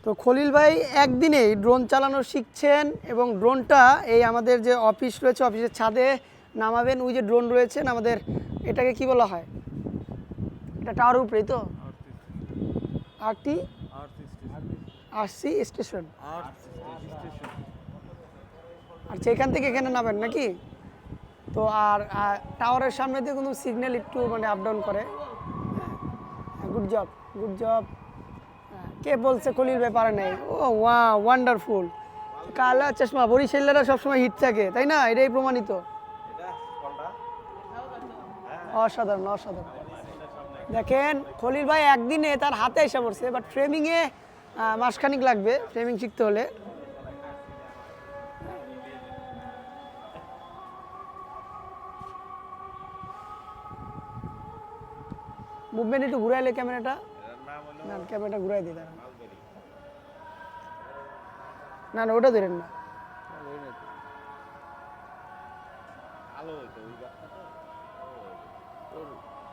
তো খলিল ভাই একদিনেই ড্রোন চালানো শিখছেন এবং ড্রোনটা এই আমাদের যে অফিস রয়েছে অফিসের ছাদে নামাবেন। ওই যে ড্রোন রয়েছেন আমাদের, এটাকে কি বলা হয়? এটা টাওয়ার উপরেই তো আরটি আরসি স্টেশন। আর সেখান থেকে এখানে নামেন নাকি? তো আর টাওয়ারের সামনে দিয়ে কিন্তু সিগন্যাল একটু মানে আপ ডাউন করে। Good job, good job. কে বলছে খলিল ভাই পারে নাই? ও ওয়া ওয়ান্ডারফুল। কালা চশমা বরিশালেরা সবসময় হিট থাকে, তাই না? এটাই প্রমাণিত। অসাধারণ অসাধারণ। দেখেন খলিল ভাই একদিনে তার হাতে এসে পড়ছে, বাট ফ্রেমিংয়ে মাসখানিক লাগবে ফ্রেমিং শিখতে হলে। মুভমেন্ট একটু ঘুরাইলে ক্যামেরাটা, না ক্যামেরাটা ঘুরাই দিই দাঁড়ান। না না ওটা ধরেন না।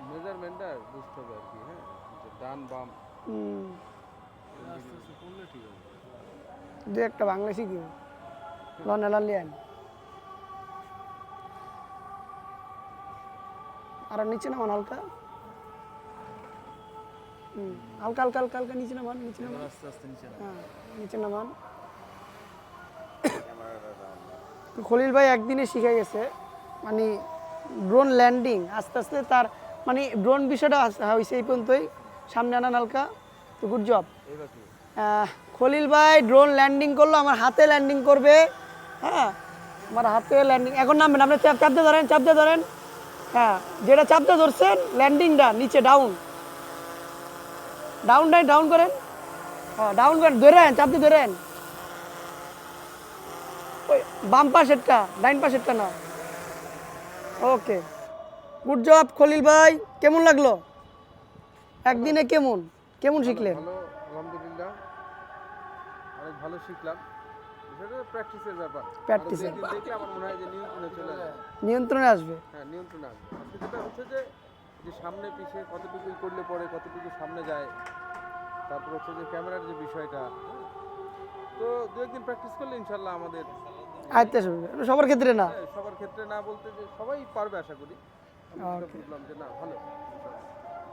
মেজারমেন্টটা বুঝতে হবে আর কি। হ্যাঁ, ডান বাম দু একটা বাংলা শিখি লন এলালিয়ান। আর নিচে নামান হালকা, হালকা হালকা হালকা হালকা নিচে নামান, নিচে নামান, হ্যাঁ নিচে নামান। খলিল ভাই একদিনে শিখে গেছে মানে ড্রোন ল্যান্ডিং। আস্তে আস্তে তার মানে ড্রোন বিষয়টা হয়েছে এই পর্যন্তই। সামনে আনান হালকা। তো গুড জব। খলিল ভাই ড্রোন ল্যান্ডিং করলো, আমার হাতে ল্যান্ডিং করবে। হ্যাঁ আমার হাতে ল্যান্ডিং এখন নামবেন। আপনি চাপ দিয়ে ধরেন, চাপ দিয়ে ধরেন। হ্যাঁ যেটা চাপ দিয়ে ধরছেন ল্যান্ডিংটা নিচে ডাউন, ডাউনটাই ডাউন করেন। হ্যাঁ ডাউন করেন, ধরেন চাপ দিয়ে ধরেন। ওই বাম পাশেরটা, ডাইন পাশেরটা না। ওকে গুড জব খলিল ভাই। কেমন লাগলো একদিনে? কেমন কেমন শিখলেন? ভালো, আলহামদুলিল্লাহ অনেক ভালো শিখলাম। সেটা প্র্যাকটিসের ব্যাপার। প্র্যাকটিসের দেখলে আমার মনে হয় যে নিয়ন্ত্রণে চলে আসবে। নিয়ন্ত্রণে আসবে। হ্যাঁ নিয়ন্ত্রণে আসবে। আজকে যেটা হচ্ছে যে যে সামনে পিছিয়ে কতটুকু করলে পরে কতটুকু সামনে যায়, তারপর হচ্ছে যে ক্যামেরার যে বিষয়টা। তো দু একদিন প্র্যাকটিস করলে ইনশাল্লাহ আমাদের আয়ত্তে আসবে। সবার ক্ষেত্রে না, সবার ক্ষেত্রে না বলতে যে সবাই পারবে আশা করি। আমি যেটা বুঝলাম যে না ভালো।